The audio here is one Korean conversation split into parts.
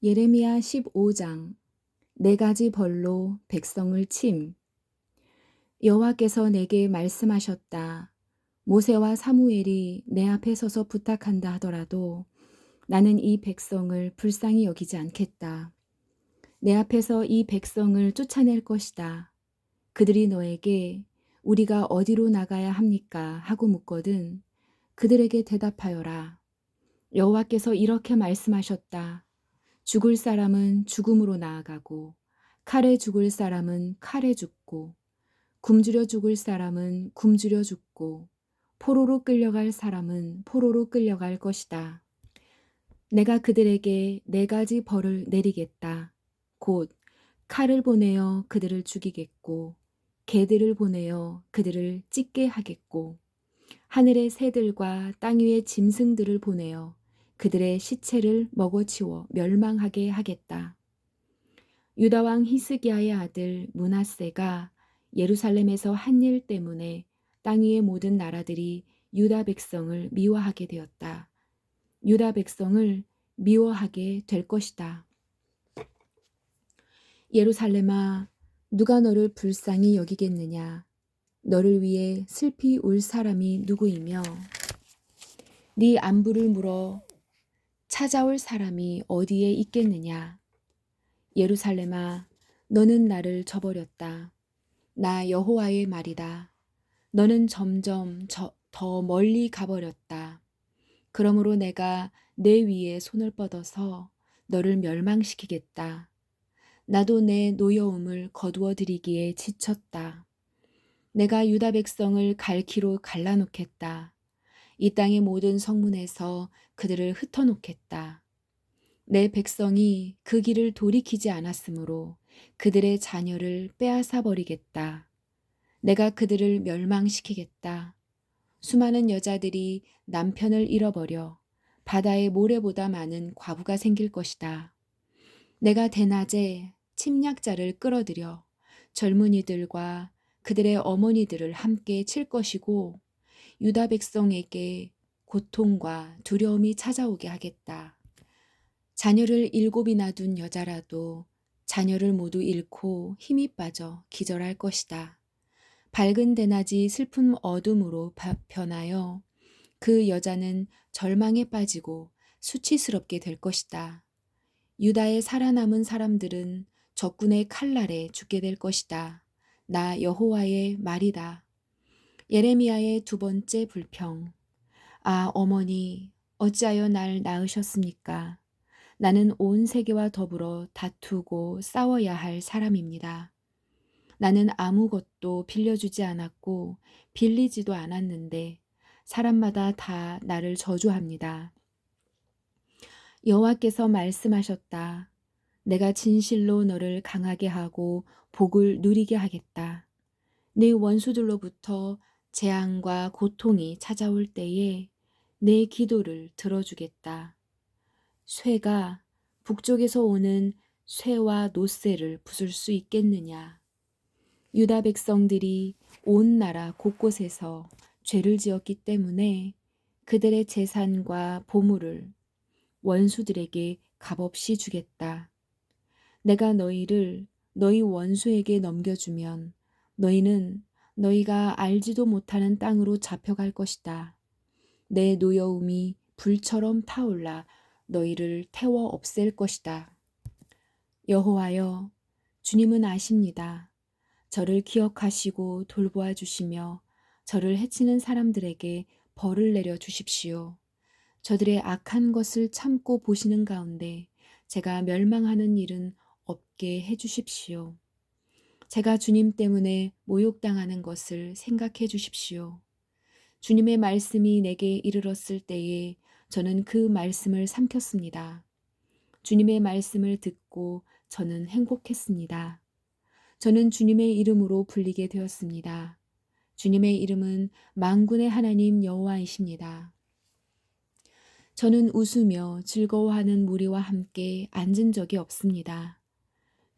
예레미야 15장. 네 가지 벌로 백성을 침. 여호와께서 내게 말씀하셨다. 모세와 사무엘이 내 앞에 서서 부탁한다 하더라도 나는 이 백성을 불쌍히 여기지 않겠다. 내 앞에서 이 백성을 쫓아낼 것이다. 그들이 너에게 우리가 어디로 나가야 합니까? 하고 묻거든 그들에게 대답하여라. 여호와께서 이렇게 말씀하셨다. 죽을 사람은 죽음으로 나아가고 칼에 죽을 사람은 칼에 죽고 굶주려 죽을 사람은 굶주려 죽고 포로로 끌려갈 사람은 포로로 끌려갈 것이다. 내가 그들에게 네 가지 벌을 내리겠다. 곧 칼을 보내어 그들을 죽이겠고 개들을 보내어 그들을 찢게 하겠고 하늘의 새들과 땅 위의 짐승들을 보내어 그들의 시체를 먹어치워 멸망하게 하겠다. 유다 왕 히스기야의 아들 므낫세가 예루살렘에서 한 일 때문에 땅 위의 모든 나라들이 유다 백성을 미워하게 되었다. 유다 백성을 미워하게 될 것이다. 예루살렘아, 누가 너를 불쌍히 여기겠느냐? 너를 위해 슬피 울 사람이 누구이며 네 안부를 물어 찾아올 사람이 어디에 있겠느냐? 예루살렘아, 너는 나를 저버렸다. 나 여호와의 말이다. 너는 점점 더 멀리 가버렸다. 그러므로 내가 내 위에 손을 뻗어서 너를 멸망시키겠다. 나도 내 노여움을 거두어 드리기에 지쳤다. 내가 유다 백성을 갈기로 갈라놓겠다. 이 땅의 모든 성문에서 그들을 흩어놓겠다. 내 백성이 그 길을 돌이키지 않았으므로 그들의 자녀를 빼앗아 버리겠다. 내가 그들을 멸망시키겠다. 수많은 여자들이 남편을 잃어버려 바다의 모래보다 많은 과부가 생길 것이다. 내가 대낮에 침략자를 끌어들여 젊은이들과 그들의 어머니들을 함께 칠 것이고 유다 백성에게 고통과 두려움이 찾아오게 하겠다. 자녀를 7이나 둔 여자라도 자녀를 모두 잃고 힘이 빠져 기절할 것이다. 밝은 대낮이 슬픈 어둠으로 변하여 그 여자는 절망에 빠지고 수치스럽게 될 것이다. 유다의 살아남은 사람들은 적군의 칼날에 죽게 될 것이다. 나 여호와의 말이다. 예레미야의 두 번째 불평. 아, 어머니, 어찌하여 날 낳으셨습니까? 나는 온 세계와 더불어 다투고 싸워야 할 사람입니다. 나는 아무것도 빌려주지 않았고 빌리지도 않았는데 사람마다 다 나를 저주합니다. 여호와께서 말씀하셨다. 내가 진실로 너를 강하게 하고 복을 누리게 하겠다. 네 원수들로부터 재앙과 고통이 찾아올 때에 내 기도를 들어주겠다. 쇠가 북쪽에서 오는 쇠와 노새를 부술 수 있겠느냐? 유다 백성들이 온 나라 곳곳에서 죄를 지었기 때문에 그들의 재산과 보물을 원수들에게 값없이 주겠다. 내가 너희를 너희 원수에게 넘겨주면 너희는 너희가 알지도 못하는 땅으로 잡혀갈 것이다. 내 노여움이 불처럼 타올라 너희를 태워 없앨 것이다. 여호와여, 주님은 아십니다. 저를 기억하시고 돌보아 주시며 저를 해치는 사람들에게 벌을 내려 주십시오. 저들의 악한 것을 참고 보시는 가운데 제가 멸망하는 일은 없게 해 주십시오. 제가 주님 때문에 모욕당하는 것을 생각해 주십시오. 주님의 말씀이 내게 이르렀을 때에 저는 그 말씀을 삼켰습니다. 주님의 말씀을 듣고 저는 행복했습니다. 저는 주님의 이름으로 불리게 되었습니다. 주님의 이름은 만군의 하나님 여호와이십니다. 저는 웃으며 즐거워하는 무리와 함께 앉은 적이 없습니다.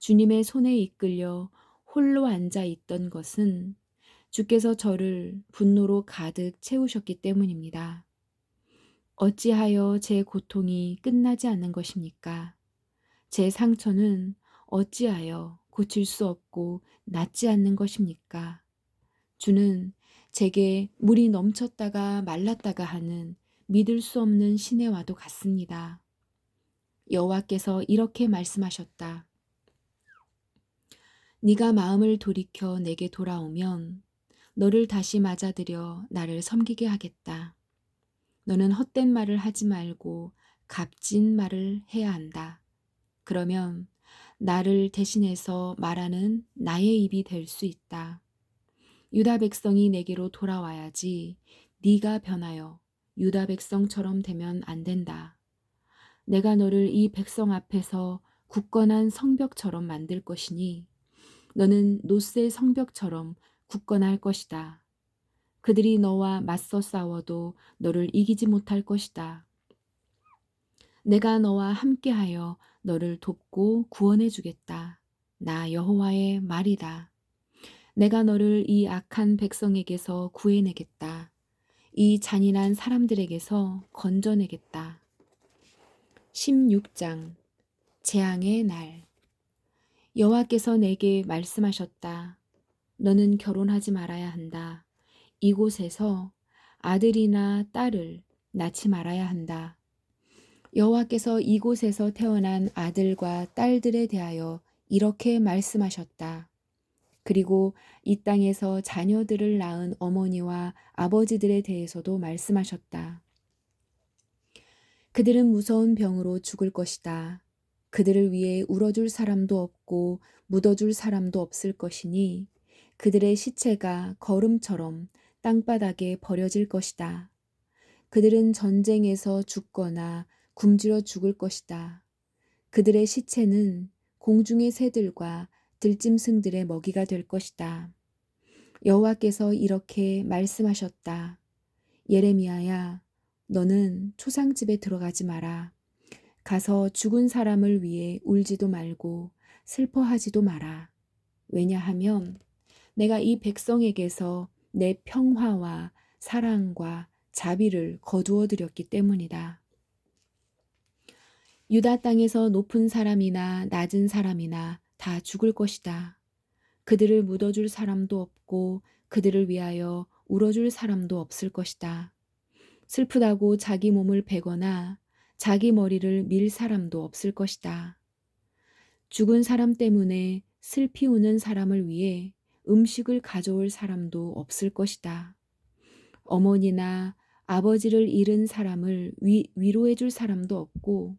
주님의 손에 이끌려 홀로 앉아 있던 것은 주께서 저를 분노로 가득 채우셨기 때문입니다. 어찌하여 제 고통이 끝나지 않는 것입니까? 제 상처는 어찌하여 고칠 수 없고 낫지 않는 것입니까? 주는 제게 물이 넘쳤다가 말랐다가 하는 믿을 수 없는 시내와도 같습니다. 여호와께서 이렇게 말씀하셨다. 네가 마음을 돌이켜 내게 돌아오면 너를 다시 맞아들여 나를 섬기게 하겠다. 너는 헛된 말을 하지 말고 값진 말을 해야 한다. 그러면 나를 대신해서 말하는 나의 입이 될 수 있다. 유다 백성이 내게로 돌아와야지 네가 변하여 유다 백성처럼 되면 안 된다. 내가 너를 이 백성 앞에서 굳건한 성벽처럼 만들 것이니 너는 노새 성벽처럼 굳건할 것이다. 그들이 너와 맞서 싸워도 너를 이기지 못할 것이다. 내가 너와 함께하여 너를 돕고 구원해 주겠다. 나 여호와의 말이다. 내가 너를 이 악한 백성에게서 구해내겠다. 이 잔인한 사람들에게서 건져내겠다. 16장 재앙의 날. 여호와께서 내게 말씀하셨다. 너는 결혼하지 말아야 한다. 이곳에서 아들이나 딸을 낳지 말아야 한다. 여호와께서 이곳에서 태어난 아들과 딸들에 대하여 이렇게 말씀하셨다. 그리고 이 땅에서 자녀들을 낳은 어머니와 아버지들에 대해서도 말씀하셨다. 그들은 무서운 병으로 죽을 것이다. 그들을 위해 울어줄 사람도 없고 묻어줄 사람도 없을 것이니 그들의 시체가 거름처럼 땅바닥에 버려질 것이다. 그들은 전쟁에서 죽거나 굶주려 죽을 것이다. 그들의 시체는 공중의 새들과 들짐승들의 먹이가 될 것이다. 여호와께서 이렇게 말씀하셨다. 예레미야야, 너는 초상집에 들어가지 마라. 가서 죽은 사람을 위해 울지도 말고 슬퍼하지도 마라. 왜냐하면 내가 이 백성에게서 내 평화와 사랑과 자비를 거두어 드렸기 때문이다. 유다 땅에서 높은 사람이나 낮은 사람이나 다 죽을 것이다. 그들을 묻어줄 사람도 없고 그들을 위하여 울어줄 사람도 없을 것이다. 슬프다고 자기 몸을 베거나 자기 머리를 밀 사람도 없을 것이다. 죽은 사람 때문에 슬피 우는 사람을 위해 음식을 가져올 사람도 없을 것이다. 어머니나 아버지를 잃은 사람을 위로해 줄 사람도 없고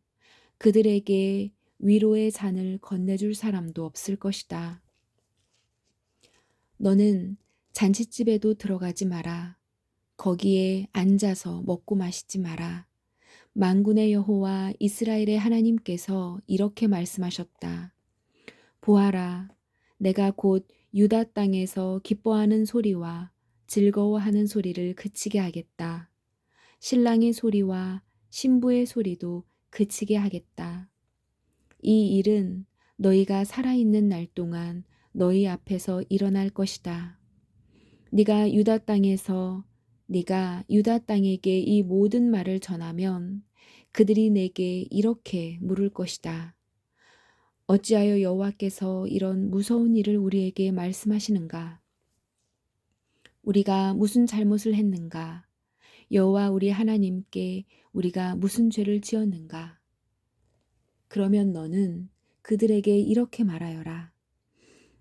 그들에게 위로의 잔을 건네줄 사람도 없을 것이다. 너는 잔치집에도 들어가지 마라. 거기에 앉아서 먹고 마시지 마라. 만군의 여호와 이스라엘의 하나님께서 이렇게 말씀하셨다. 보아라, 내가 곧 유다 땅에서 기뻐하는 소리와 즐거워하는 소리를 그치게 하겠다. 신랑의 소리와 신부의 소리도 그치게 하겠다. 이 일은 너희가 살아있는 날 동안 너희 앞에서 일어날 것이다. 네가 유다 땅에게 이 모든 말을 전하면 그들이 내게 이렇게 물을 것이다. 어찌하여 여호와께서 이런 무서운 일을 우리에게 말씀하시는가? 우리가 무슨 잘못을 했는가? 여호와 우리 하나님께 우리가 무슨 죄를 지었는가? 그러면 너는 그들에게 이렇게 말하여라.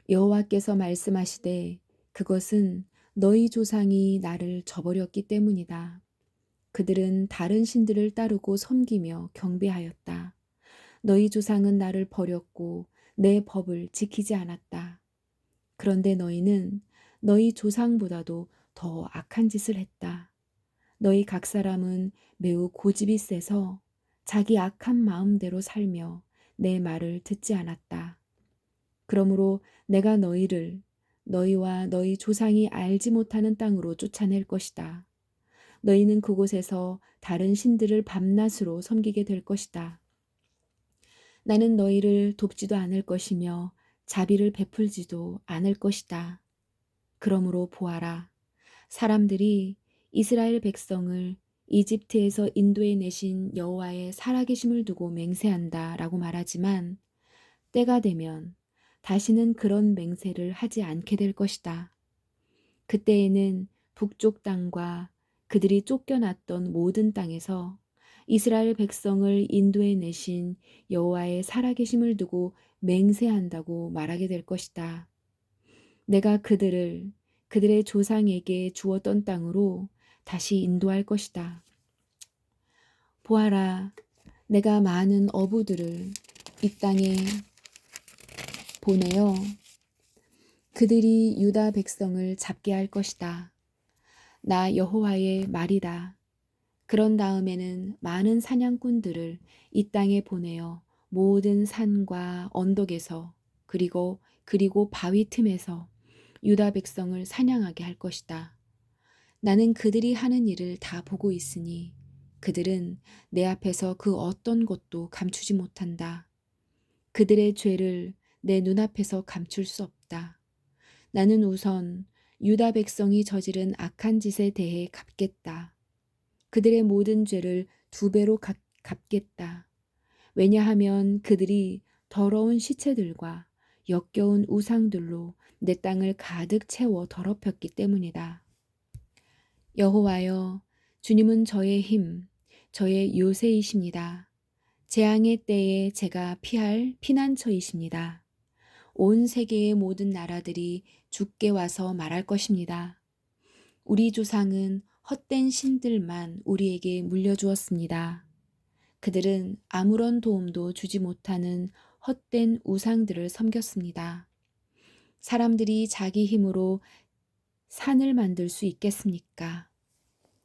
여호와께서 말씀하시되 그것은 너희 조상이 나를 저버렸기 때문이다. 그들은 다른 신들을 따르고 섬기며 경배하였다. 너희 조상은 나를 버렸고 내 법을 지키지 않았다. 그런데 너희는 너희 조상보다도 더 악한 짓을 했다. 너희 각 사람은 매우 고집이 세서 자기 악한 마음대로 살며 내 말을 듣지 않았다. 그러므로 내가 너희와 너희 조상이 알지 못하는 땅으로 쫓아낼 것이다. 너희는 그곳에서 다른 신들을 밤낮으로 섬기게 될 것이다. 나는 너희를 돕지도 않을 것이며 자비를 베풀지도 않을 것이다. 그러므로 보아라. 사람들이 이스라엘 백성을 이집트에서 인도해 내신 여호와의 살아계심을 두고 맹세한다 라고 말하지만 때가 되면 다시는 그런 맹세를 하지 않게 될 것이다. 그때에는 북쪽 땅과 그들이 쫓겨났던 모든 땅에서 이스라엘 백성을 인도해 내신 여호와의 살아계심을 두고 맹세한다고 말하게 될 것이다. 내가 그들을 그들의 조상에게 주었던 땅으로 다시 인도할 것이다. 보아라, 내가 많은 어부들을 이 땅에 보내어 그들이 유다 백성을 잡게 할 것이다. 나 여호와의 말이다. 그런 다음에는 많은 사냥꾼들을 이 땅에 보내어 모든 산과 언덕에서 그리고 바위 틈에서 유다 백성을 사냥하게 할 것이다. 나는 그들이 하는 일을 다 보고 있으니 그들은 내 앞에서 그 어떤 것도 감추지 못한다. 그들의 죄를 내 눈앞에서 감출 수 없다. 나는 우선 유다 백성이 저지른 악한 짓에 대해 갚겠다. 그들의 모든 죄를 2배로 갚겠다. 왜냐하면 그들이 더러운 시체들과 역겨운 우상들로 내 땅을 가득 채워 더럽혔기 때문이다. 여호와여, 주님은 저의 힘, 저의 요새이십니다. 재앙의 때에 제가 피할 피난처이십니다. 온 세계의 모든 나라들이 주께 와서 말할 것입니다. 우리 조상은 헛된 신들만 우리에게 물려주었습니다. 그들은 아무런 도움도 주지 못하는 헛된 우상들을 섬겼습니다. 사람들이 자기 힘으로 산을 만들 수 있겠습니까?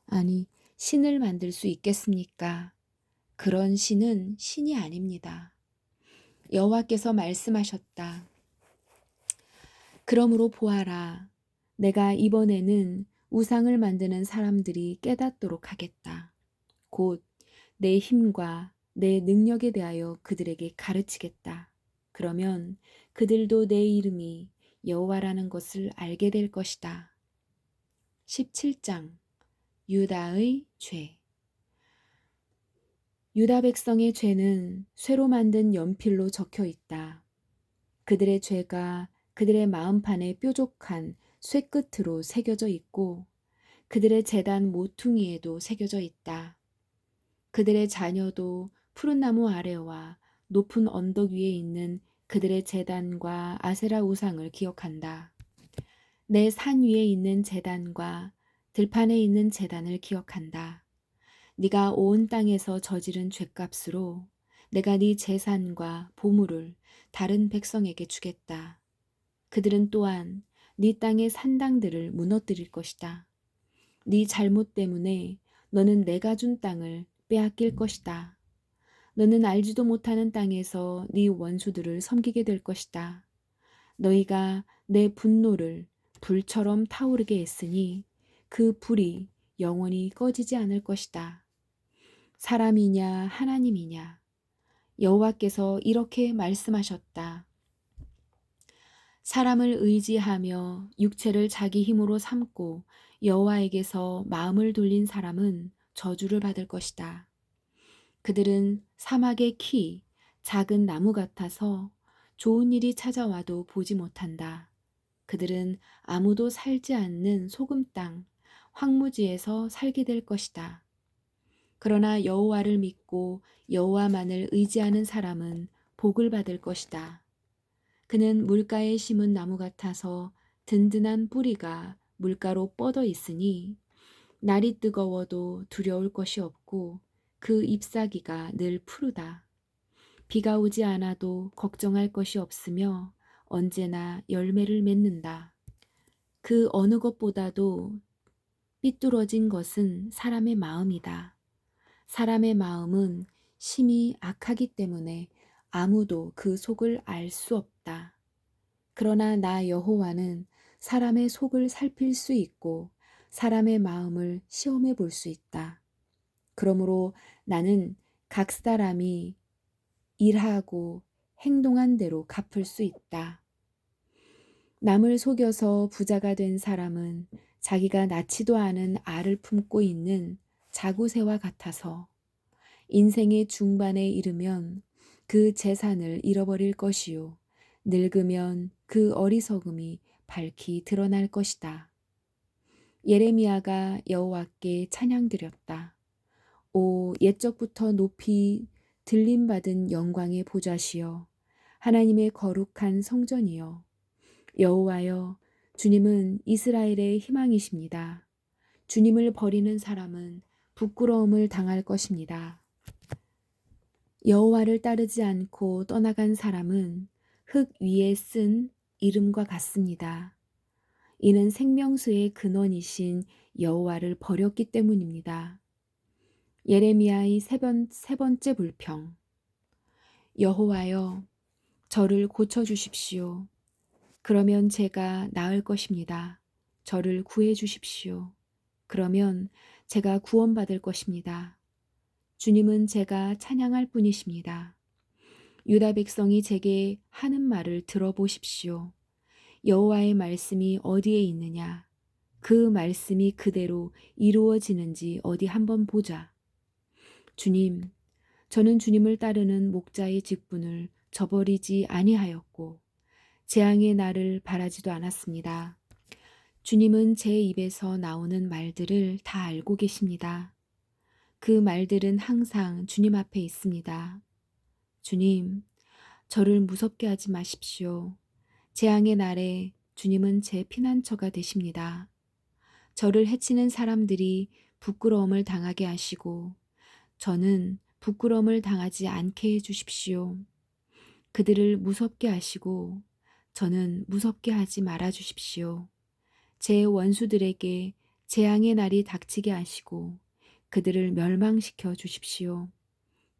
아니, 신을 만들 수 있겠습니까? 그런 신은 신이 아닙니다. 여호와께서 말씀하셨다. 그러므로 보아라, 내가 이번에는 우상을 만드는 사람들이 깨닫도록 하겠다. 곧 내 힘과 내 능력에 대하여 그들에게 가르치겠다. 그러면 그들도 내 이름이 여호와라는 것을 알게 될 것이다. 17장 유다의 죄. 유다 백성의 죄는 쇠로 만든 연필로 적혀 있다. 그들의 죄가 그들의 마음판에 뾰족한 쇠끝으로 새겨져 있고 그들의 제단 모퉁이에도 새겨져 있다. 그들의 자녀도 푸른 나무 아래와 높은 언덕 위에 있는 그들의 제단과 아세라 우상을 기억한다. 내 산 위에 있는 제단과 들판에 있는 제단을 기억한다. 네가 온 땅에서 저지른 죄값으로 내가 네 재산과 보물을 다른 백성에게 주겠다. 그들은 또한 네 땅의 산당들을 무너뜨릴 것이다. 네 잘못 때문에 너는 내가 준 땅을 빼앗길 것이다. 너는 알지도 못하는 땅에서 네 원수들을 섬기게 될 것이다. 너희가 내 분노를 불처럼 타오르게 했으니 그 불이 영원히 꺼지지 않을 것이다. 사람이냐 하나님이냐 여호와께서 이렇게 말씀하셨다. 사람을 의지하며 육체를 자기 힘으로 삼고 여호와에게서 마음을 돌린 사람은 저주를 받을 것이다. 그들은 사막의 키, 작은 나무 같아서 좋은 일이 찾아와도 보지 못한다. 그들은 아무도 살지 않는 소금 땅, 황무지에서 살게 될 것이다. 그러나 여호와를 믿고 여호와만을 의지하는 사람은 복을 받을 것이다. 그는 물가에 심은 나무 같아서 든든한 뿌리가 물가로 뻗어 있으니 날이 뜨거워도 두려울 것이 없고 그 잎사귀가 늘 푸르다. 비가 오지 않아도 걱정할 것이 없으며 언제나 열매를 맺는다. 그 어느 것보다도 삐뚤어진 것은 사람의 마음이다. 사람의 마음은 심히 악하기 때문에 아무도 그 속을 알 수 없다. 그러나 나 여호와는 사람의 속을 살필 수 있고 사람의 마음을 시험해 볼 수 있다. 그러므로 나는 각 사람이 일하고 행동한 대로 갚을 수 있다. 남을 속여서 부자가 된 사람은 자기가 낳지도 않은 알을 품고 있는 자구새와 같아서 인생의 중반에 이르면 그 재산을 잃어버릴 것이요 늙으면 그 어리석음이 밝히 드러날 것이다. 예레미야가 여호와께 찬양드렸다. 오 옛적부터 높이 들림받은 영광의 보좌시여 하나님의 거룩한 성전이여 여호와여 주님은 이스라엘의 희망이십니다. 주님을 버리는 사람은 부끄러움을 당할 것입니다. 여호와를 따르지 않고 떠나간 사람은 흙 위에 쓴 이름과 같습니다. 이는 생명수의 근원이신 여호와를 버렸기 때문입니다. 예레미야의 세 번째 불평. 여호와여 저를 고쳐주십시오. 그러면 제가 나을 것입니다. 저를 구해 주십시오. 그러면 제가 구원받을 것입니다. 주님은 제가 찬양할 뿐이십니다. 유다 백성이 제게 하는 말을 들어보십시오. 여호와의 말씀이 어디에 있느냐? 그 말씀이 그대로 이루어지는지 어디 한번 보자. 주님, 저는 주님을 따르는 목자의 직분을 저버리지 아니하였고 재앙의 날을 바라지도 않았습니다. 주님은 제 입에서 나오는 말들을 다 알고 계십니다. 그 말들은 항상 주님 앞에 있습니다. 주님, 저를 무섭게 하지 마십시오. 재앙의 날에 주님은 제 피난처가 되십니다. 저를 해치는 사람들이 부끄러움을 당하게 하시고 저는 부끄러움을 당하지 않게 해주십시오. 그들을 무섭게 하시고 저는 무섭게 하지 말아 주십시오. 제 원수들에게 재앙의 날이 닥치게 하시고 그들을 멸망시켜 주십시오.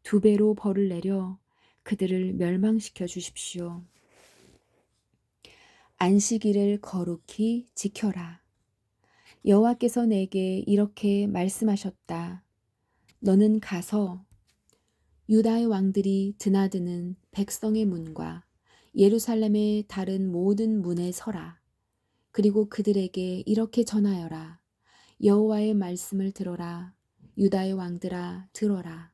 2배로 벌을 내려 그들을 멸망시켜 주십시오. 안식일을 거룩히 지켜라. 여호와께서 내게 이렇게 말씀하셨다. 너는 가서 유다의 왕들이 드나드는 백성의 문과 예루살렘의 다른 모든 문에 서라. 그리고 그들에게 이렇게 전하여라. 여호와의 말씀을 들어라. 유다의 왕들아 들어라.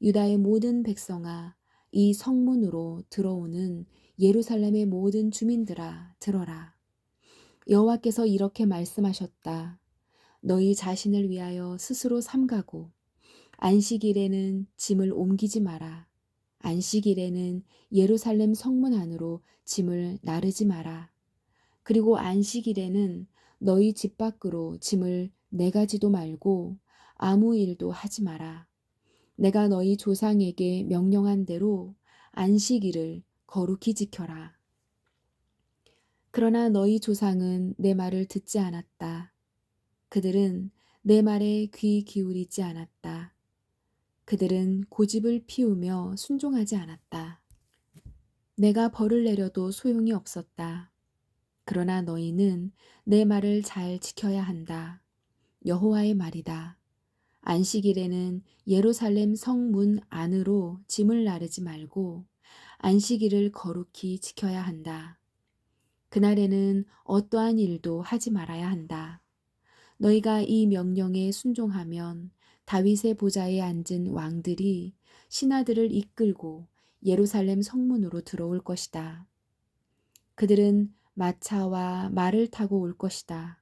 유다의 모든 백성아 이 성문으로 들어오는 예루살렘의 모든 주민들아 들어라. 여호와께서 이렇게 말씀하셨다. 너희 자신을 위하여 스스로 삼가고 안식일에는 짐을 옮기지 마라. 안식일에는 예루살렘 성문 안으로 짐을 나르지 마라. 그리고 안식일에는 너희 집 밖으로 짐을 내가지도 말고 아무 일도 하지 마라. 내가 너희 조상에게 명령한 대로 안식일을 거룩히 지켜라. 그러나 너희 조상은 내 말을 듣지 않았다. 그들은 내 말에 귀 기울이지 않았다. 그들은 고집을 피우며 순종하지 않았다. 내가 벌을 내려도 소용이 없었다. 그러나 너희는 내 말을 잘 지켜야 한다. 여호와의 말이다. 안식일에는 예루살렘 성문 안으로 짐을 나르지 말고 안식일을 거룩히 지켜야 한다. 그날에는 어떠한 일도 하지 말아야 한다. 너희가 이 명령에 순종하면 다윗의 보좌에 앉은 왕들이 신하들을 이끌고 예루살렘 성문으로 들어올 것이다. 그들은 마차와 말을 타고 올 것이다.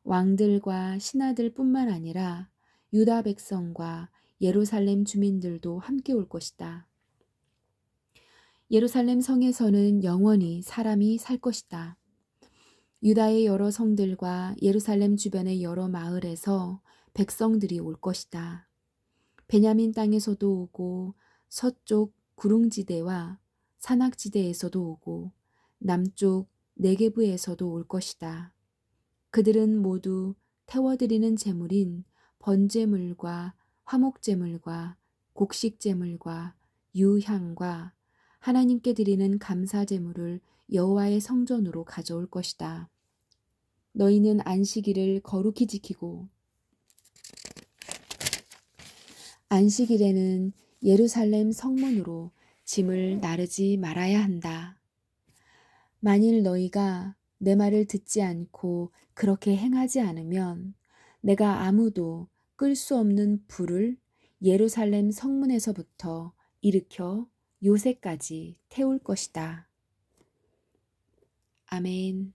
왕들과 신하들 뿐만 아니라 유다 백성과 예루살렘 주민들도 함께 올 것이다. 예루살렘 성에서는 영원히 사람이 살 것이다. 유다의 여러 성들과 예루살렘 주변의 여러 마을에서 백성들이 올 것이다. 베냐민 땅에서도 오고 서쪽 구릉지대와 산악지대에서도 오고 남쪽 네게브에서도 올 것이다. 그들은 모두 태워드리는 제물인 번제물과 화목제물과 곡식제물과 유향과 하나님께 드리는 감사제물을 여호와의 성전으로 가져올 것이다. 너희는 안식일을 거룩히 지키고 안식일에는 예루살렘 성문으로 짐을 나르지 말아야 한다. 만일 너희가 내 말을 듣지 않고 그렇게 행하지 않으면 내가 아무도 끌 수 없는 불을 예루살렘 성문에서부터 일으켜 요새까지 태울 것이다. 아멘.